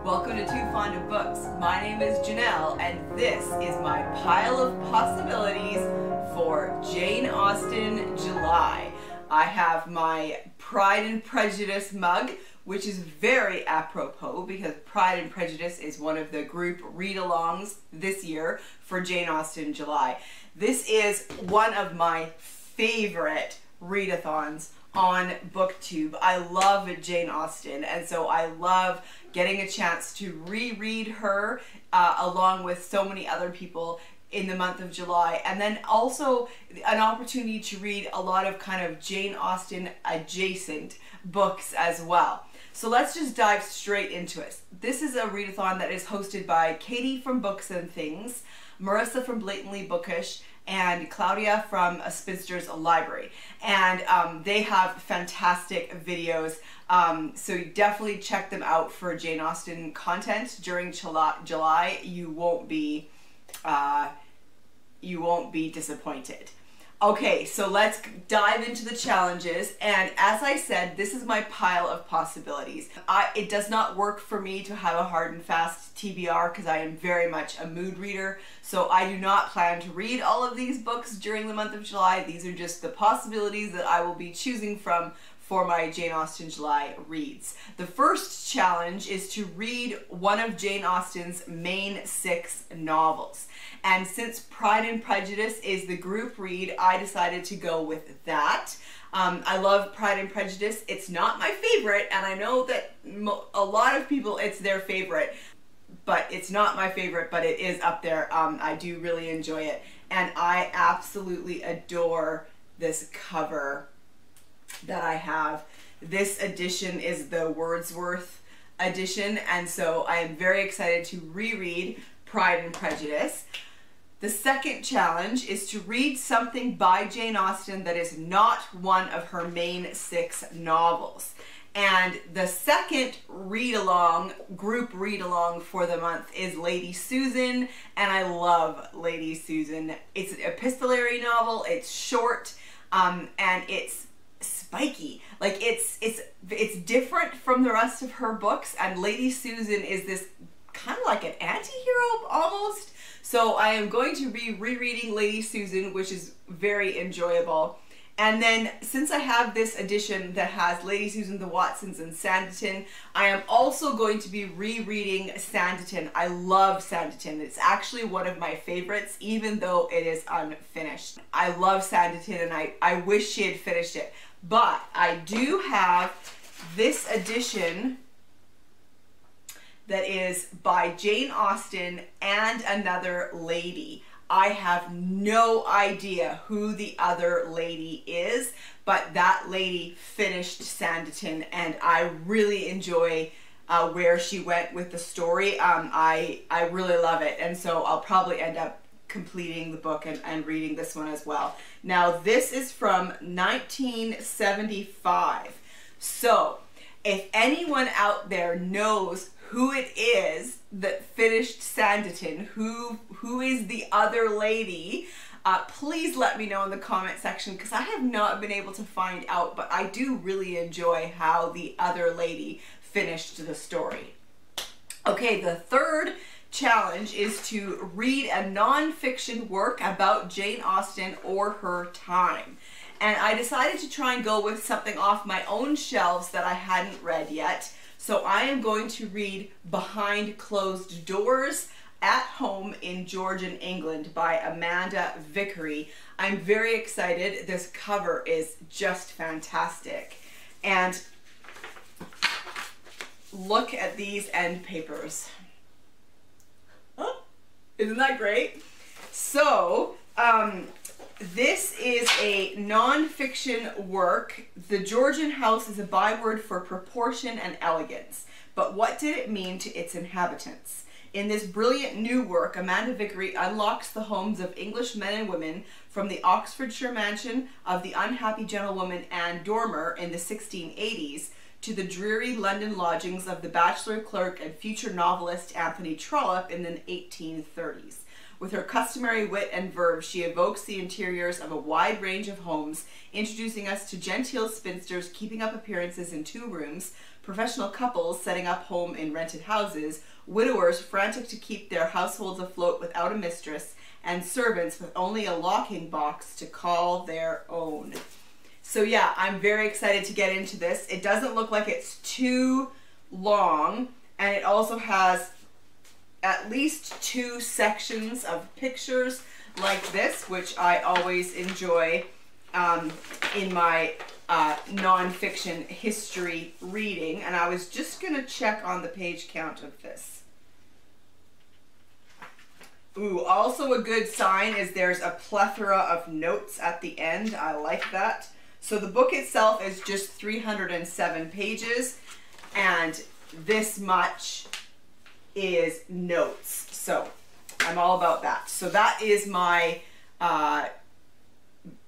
Welcome to Too Fond of Books. My name is Janelle, and this is my pile of possibilities for Jane Austen July. I have my Pride and Prejudice mug, which is very apropos because Pride and Prejudice is one of the group read-alongs this year for Jane Austen July. This is one of my favorite readathons on BookTube. I love Jane Austen, and so I love getting a chance to reread her along with so many other people in the month of July, and then also an opportunity to read a lot of kind of Jane Austen adjacent books as well. So let's just dive straight into it. This is a readathon that is hosted by Katie from Books and Things, Marissa from Blatantly Bookish, and Claudia from A Spinster's Library. And they have fantastic videos, so definitely check them out for Jane Austen content during July. You won't be disappointed. Okay, so let's dive into the challenges, and as I said, this is my pile of possibilities. It does not work for me to have a hard and fast TBR because I am very much a mood reader, so I do not plan to read all of these books during the month of July. These are just the possibilities that I will be choosing from for my Jane Austen July reads. The first challenge is to read one of Jane Austen's main 6 novels. And since Pride and Prejudice is the group read, I decided to go with that. I love Pride and Prejudice. It's not my favorite, and I know that a lot of people, it's their favorite, but it's not my favorite, but it is up there. I do really enjoy it, and I absolutely adore this cover that I have. This edition is the Wordsworth edition, and so I am very excited to reread Pride and Prejudice. The second challenge is to read something by Jane Austen that is not one of her main 6 novels. And the second read-along, group read-along for the month is Lady Susan, and I love Lady Susan. It's an epistolary novel, it's short, and it's spiky. Like it's different from the rest of her books, and Lady Susan is this kind of like an anti-hero almost. So I am going to be rereading Lady Susan, which is very enjoyable. And then since I have this edition that has Lady Susan, the Watsons, and Sanditon, I am also going to be rereading Sanditon. I love Sanditon. It's actually one of my favorites, even though it is unfinished. I love Sanditon, and I wish she had finished it. But I do have this edition that is by Jane Austen and another lady. I have no idea who the other lady is, but that lady finished Sanditon, and I really enjoy where she went with the story. I really love it, and so I'll probably end up completing the book and reading this one as well. Now this is from 1975, so if anyone out there knows who it is that finished Sanditon, who is the other lady, please let me know in the comment section, because I have not been able to find out, but I do really enjoy how the other lady finished the story. Okay, the third challenge is to read a non-fiction work about Jane Austen or her time. And I decided to try and go with something off my own shelves that I hadn't read yet. So I am going to read Behind Closed Doors at Home in Georgian England by Amanda Vickery. I'm very excited. This cover is just fantastic. And look at these end papers. Oh, isn't that great? So, this is a non-fiction work. The Georgian house is a byword for proportion and elegance. But what did it mean to its inhabitants? In this brilliant new work, Amanda Vickery unlocks the homes of English men and women from the Oxfordshire mansion of the unhappy gentlewoman Anne Dormer in the 1680s to the dreary London lodgings of the bachelor clerk and future novelist Anthony Trollope in the 1830s. With her customary wit and verve, she evokes the interiors of a wide range of homes, introducing us to genteel spinsters keeping up appearances in 2 rooms, professional couples setting up home in rented houses, widowers frantic to keep their households afloat without a mistress, and servants with only a locking box to call their own. So yeah, I'm very excited to get into this. It doesn't look like it's too long, and it also has at least 2 sections of pictures like this, which I always enjoy in my nonfiction history reading. And I was just gonna check on the page count of this. Ooh, also a good sign is there's a plethora of notes at the end. I like that. So the book itself is just 307 pages, and this much is notes. So I'm all about that. So that is my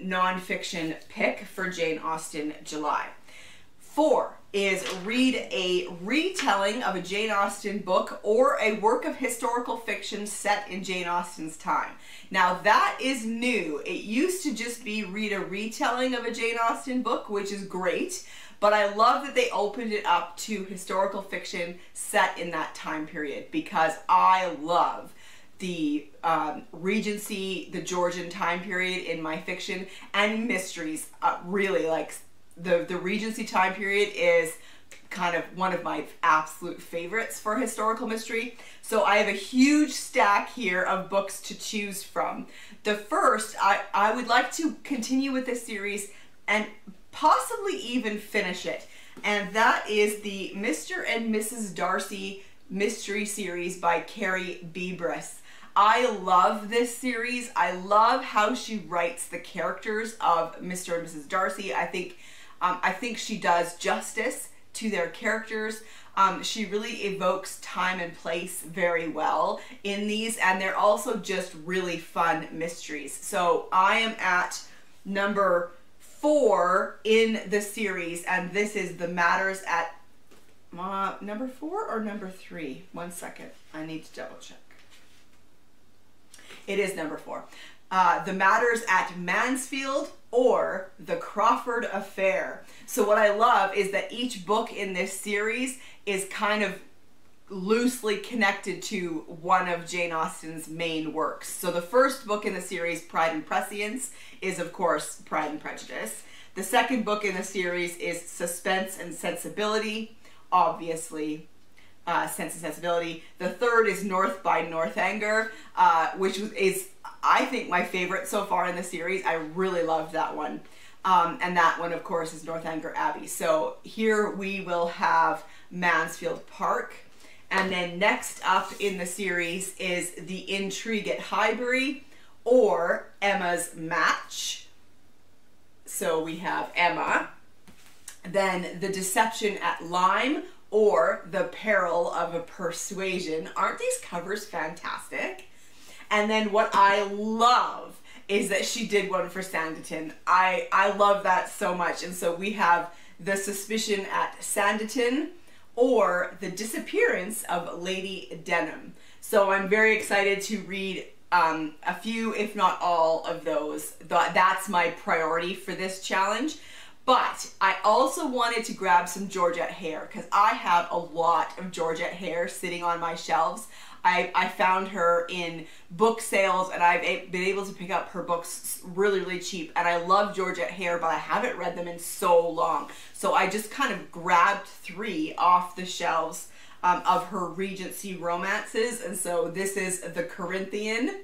nonfiction pick for Jane Austen July. 4 is read a retelling of a Jane Austen book or a work of historical fiction set in Jane Austen's time. Now that is new. It used to just be read a retelling of a Jane Austen book, which is great, but I love that they opened it up to historical fiction set in that time period, because I love the Regency, the Georgian time period in my fiction, and mysteries. Really, like the Regency time period is kind of one of my absolute favorites for historical mystery. So I have a huge stack here of books to choose from. The first, I would like to continue with this series and possibly even finish it, and that is the Mr. and Mrs. Darcy mystery series by Carrie Bebris. I love this series. I love how she writes the characters of Mr. and Mrs. Darcy. I think she does justice to their characters. She really evokes time and place very well in these, and they're also just really fun mysteries. So I am at number 4 in the series, and this is The Matters at number 4 or number 3? One second, I need to double check. It is number 4. The Matters at Mansfield, or The Crawford Affair. So what I love is that each book in this series is kind of loosely connected to one of Jane Austen's main works. So the first book in the series, Pride and Prescience, is of course Pride and Prejudice. The second book in the series is Suspense and Sensibility, obviously Sense and Sensibility. The third is North by Northanger, which is, I think, my favorite so far in the series. I really loved that one. And that one, of course, is Northanger Abbey. So here we will have Mansfield Park. And then next up in the series is The Intrigue at Highbury, or Emma's Match. So we have Emma. Then The Deception at Lyme, or The Peril of a Persuasion. Aren't these covers fantastic? And then what I love is that she did one for Sanditon. I love that so much. And so we have The Suspicion at Sanditon, or The Disappearance of Lady Denham. So I'm very excited to read a few, if not all, of those. That's my priority for this challenge. But I also wanted to grab some Georgette hair, because I have a lot of Georgette hair sitting on my shelves. I found her in book sales, and I've been able to pick up her books really, really cheap. And I love Georgette hair, but I haven't read them in so long. So I just kind of grabbed 3 off the shelves of her Regency romances. And so this is The Corinthian.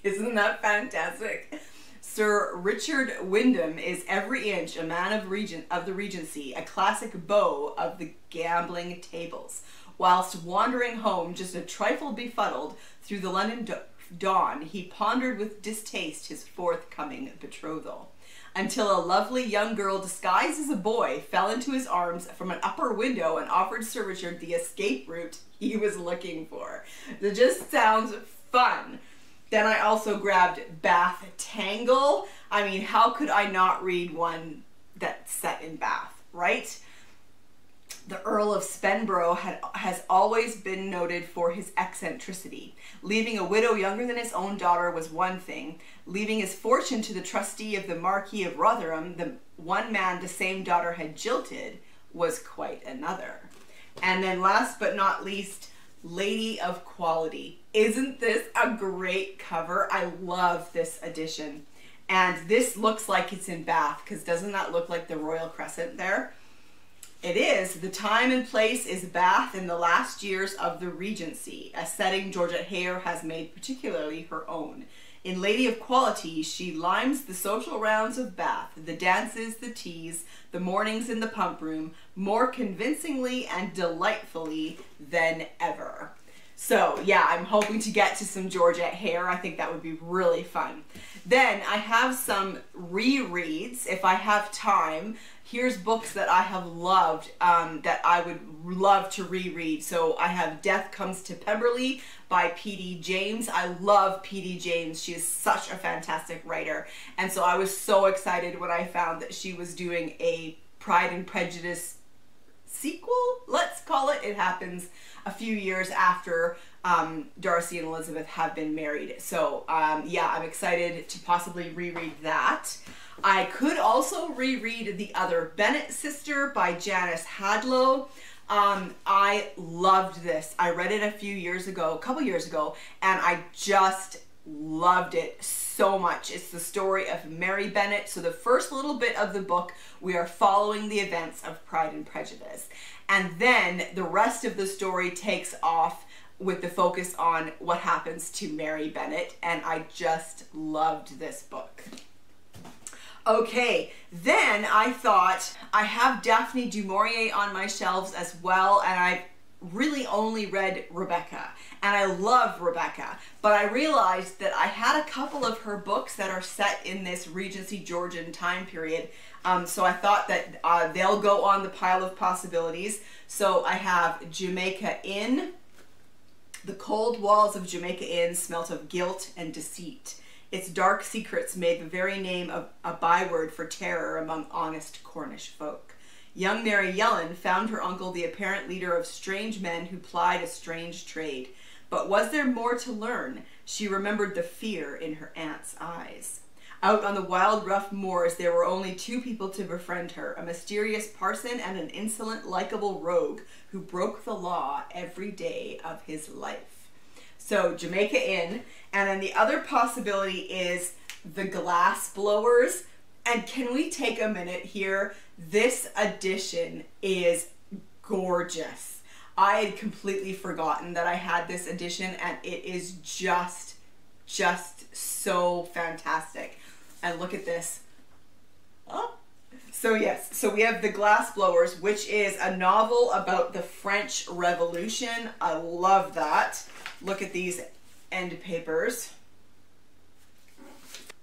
Isn't that fantastic? Sir Richard Wyndham is every inch a man of the Regency, a classic beau of the gambling tables. Whilst wandering home just a trifle befuddled through the London dawn, he pondered with distaste his forthcoming betrothal, until a lovely young girl disguised as a boy fell into his arms from an upper window and offered Sir Richard the escape route he was looking for. It just sounds fun. Then I also grabbed Bath Tangle. I mean, how could I not read one that's set in Bath, right? The Earl of Spenborough has always been noted for his eccentricity. Leaving a widow younger than his own daughter was one thing. Leaving his fortune to the trustee of the Marquis of Rotherham, the one man the same daughter had jilted, was quite another. And then last but not least, Lady of Quality. Isn't this a great cover? I love this edition. And this looks like it's in Bath, because doesn't that look like the Royal Crescent there? It is. The time and place is Bath in the last years of the Regency, a setting Georgette has made particularly her own. In Lady of Quality, she limes the social rounds of Bath, the dances, the teas, the mornings in the pump room, more convincingly and delightfully than ever. So yeah, I'm hoping to get to some Georgette Hare. I think that would be really fun. Then I have some rereads if I have time. Here's books that I have loved that I would love to reread. So I have Death Comes to Pemberley by P.D. James. I love P.D. James. She is such a fantastic writer. And so I was so excited when I found that she was doing a Pride and Prejudice sequel, let's call it. It happens a few years after Darcy and Elizabeth have been married. So yeah, I'm excited to possibly reread that. I could also reread The Other Bennet Sister by Janice Hadlow. I loved this. I read it a couple years ago, and I just loved it so much. It's the story of Mary Bennet. So the first little bit of the book, we are following the events of Pride and Prejudice. And then the rest of the story takes off with the focus on what happens to Mary Bennet. And I just loved this book. Okay, then I thought I have Daphne du Maurier on my shelves as well, and I really only read Rebecca, and I love Rebecca, but I realized that I had a couple of her books that are set in this Regency Georgian time period, so I thought that they'll go on the pile of possibilities. So I have Jamaica Inn. The cold walls of Jamaica Inn smelt of guilt and deceit. Its dark secrets made the very name of a byword for terror among honest Cornish folk. Young Mary Yellen found her uncle the apparent leader of strange men who plied a strange trade. But was there more to learn? She remembered the fear in her aunt's eyes. Out on the wild, rough moors, there were only two people to befriend her, a mysterious parson and an insolent, likable rogue who broke the law every day of his life. So Jamaica Inn, and then the other possibility is The Glass Blowers. And can we take a minute here? This edition is gorgeous. I had completely forgotten that I had this edition, and it is just so fantastic. And look at this. Oh. So yes, so we have The Glass Blowers, which is a novel about the French Revolution. I love that. Look at these end papers.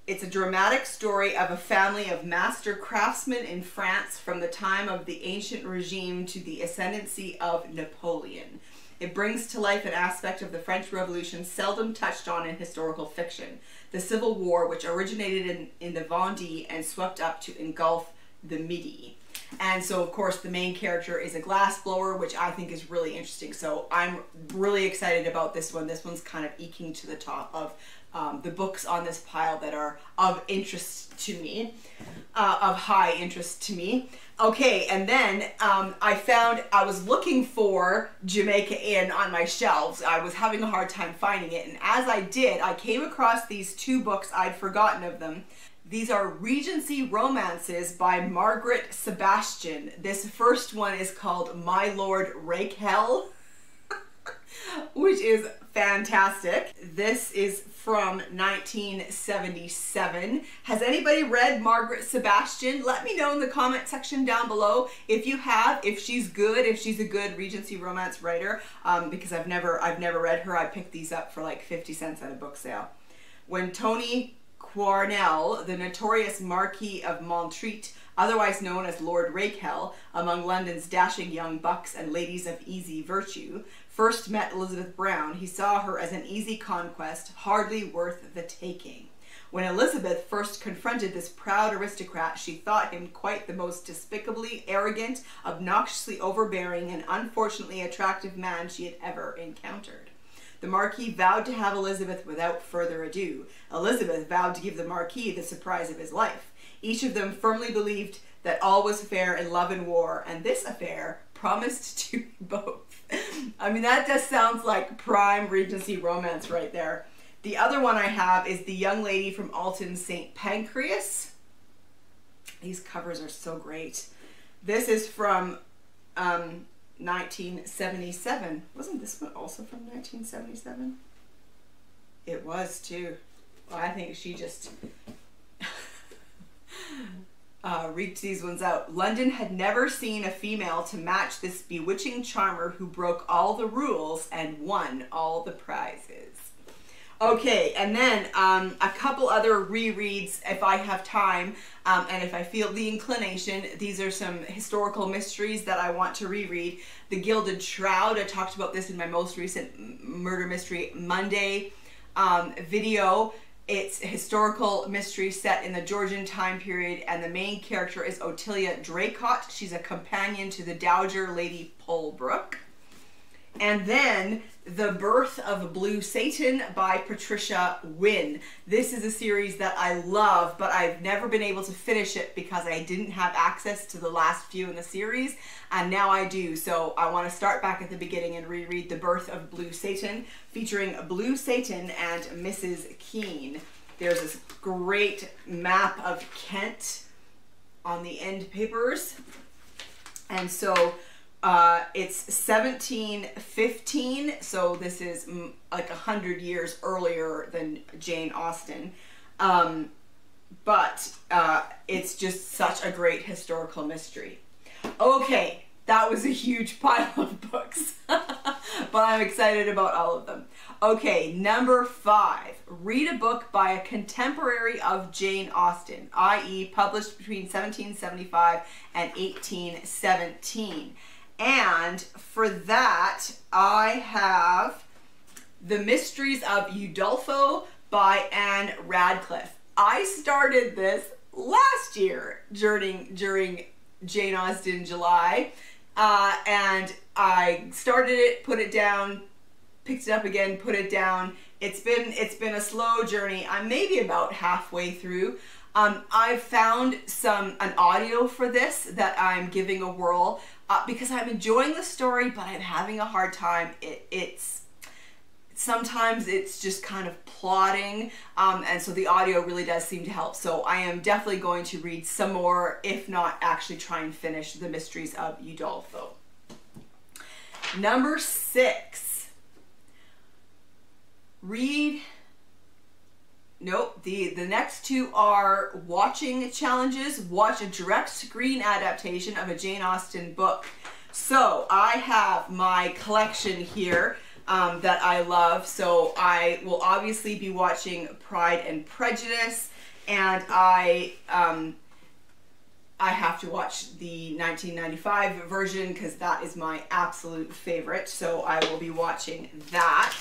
It's a dramatic story of a family of master craftsmen in France from the time of the ancient regime to the ascendancy of Napoleon. It brings to life an aspect of the French Revolution seldom touched on in historical fiction, the Civil War, which originated in the Vendée and swept up to engulf the Midi. And so, of course, the main character is a glassblower, which I think is really interesting. So I'm really excited about this one. This one's kind of eking to the top of the books on this pile that are of interest to me, of high interest to me. Okay, and then I was looking for Jamaica Inn on my shelves. I was having a hard time finding it, and as I did, I came across these two books. I'd forgotten of them. These are Regency romances by Margaret SeBastian. This first one is called My Lord Rakehell, which is fantastic. This is from 1977. Has anybody read Margaret SeBastian? Let me know in the comment section down below if you have, if she's good, if she's a good Regency romance writer, because I've never read her. I picked these up for like 50 cents at a book sale. When Tony Quarnell, the notorious Marquis of Montreat, otherwise known as Lord Rakehell, among London's dashing young bucks and ladies of easy virtue, first met Elizabeth Brown, he saw her as an easy conquest, hardly worth the taking. When Elizabeth first confronted this proud aristocrat, she thought him quite the most despicably arrogant, obnoxiously overbearing, and unfortunately attractive man she had ever encountered. The Marquis vowed to have Elizabeth without further ado. Elizabeth vowed to give the Marquis the surprise of his life. Each of them firmly believed that all was fair in love and war, and this affair promised to be both. I mean, that just sounds like prime Regency romance right there. The other one I have is The Young Lady from Alton-St.Pancras. These covers are so great. This is from 1977. Wasn't this one also from 1977? It was too. Well, I think she just reeked these ones out. London had never seen a female to match this bewitching charmer who broke all the rules and won all the prizes. Okay, and then a couple other rereads if I have time and if I feel the inclination. These are some historical mysteries that I want to reread. The Gilded Shroud, I talked about this in my most recent Murder Mystery Monday video. It's a historical mystery set in the Georgian time period, and the main character is Ottilia Draycott. She's a companion to the Dowager Lady Polbrook. And then The Birth of Blue Satan by Patricia Wynne. This is a series that I love, but I've never been able to finish it because I didn't have access to the last few in the series, and now I do. So I want to start back at the beginning and reread The Birth of Blue Satan, featuring Blue Satan and Mrs. Keene. There's this great map of Kent on the end papers, and so it's 1715, so this is like 100 years earlier than Jane Austen, but it's just such a great historical mystery. Okay, that was a huge pile of books, but I'm excited about all of them. Okay, number 5, read a book by a contemporary of Jane Austen, i.e. published between 1775 and 1817. And for that, I have The Mysteries of Udolpho by Anne Radcliffe. I started this last year during Jane Austen July, and I started it, put it down, picked it up again, put it down. It's been a slow journey. I'm maybe about halfway through. I've found an audio for this that I'm giving a whirl because I'm enjoying the story, but I'm having a hard time. Sometimes it's just kind of plodding, and so the audio really does seem to help. So I am definitely going to read some more, if not actually try and finish The Mysteries of Udolpho. Number 6, read. Nope, the next two are watching challenges. Watch a direct screen adaptation of a Jane Austen book. So I have my collection here that I love. So I will obviously be watching Pride and Prejudice, and I have to watch the 1995 version because that is my absolute favorite. So I will be watching that.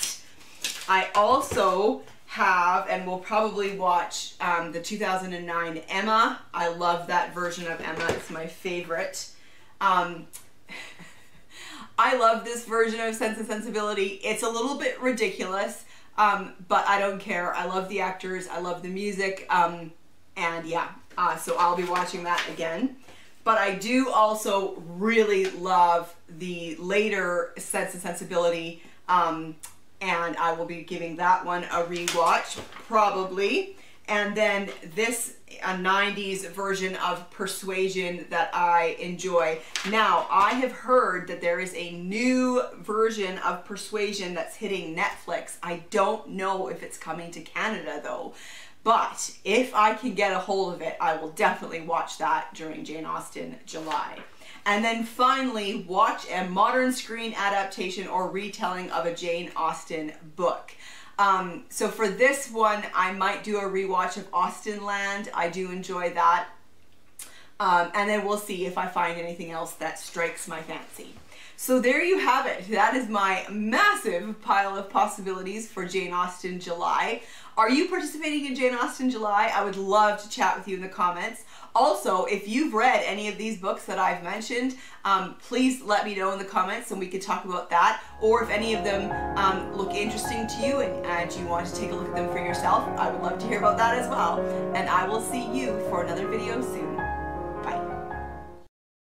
I also have and will probably watch the 2009 Emma. I love that version of Emma. It's my favorite. I love this version of Sense and Sensibility. It's a little bit ridiculous, but I don't care. I love the actors. I love the music. And yeah, so I'll be watching that again. But I do also really love the later Sense and Sensibility, and I will be giving that one a rewatch, probably. And then this, a 90s version of Persuasion that I enjoy. Now, I have heard that there is a new version of Persuasion that's hitting Netflix. I don't know if it's coming to Canada, though. But if I can get a hold of it, I will definitely watch that during Jane Austen July. And then finally, watch a modern screen adaptation or retelling of a Jane Austen book. So for this one, I might do a rewatch of Austenland. I do enjoy that. And then we'll see if I find anything else that strikes my fancy. So there you have it. That is my massive pile of possibilities for Jane Austen July. Are you participating in Jane Austen July? I would love to chat with you in the comments. Also, if you've read any of these books that I've mentioned, please let me know in the comments and we could talk about that. Or if any of them look interesting to you and you want to take a look at them for yourself, I would love to hear about that as well. And I will see you for another video soon.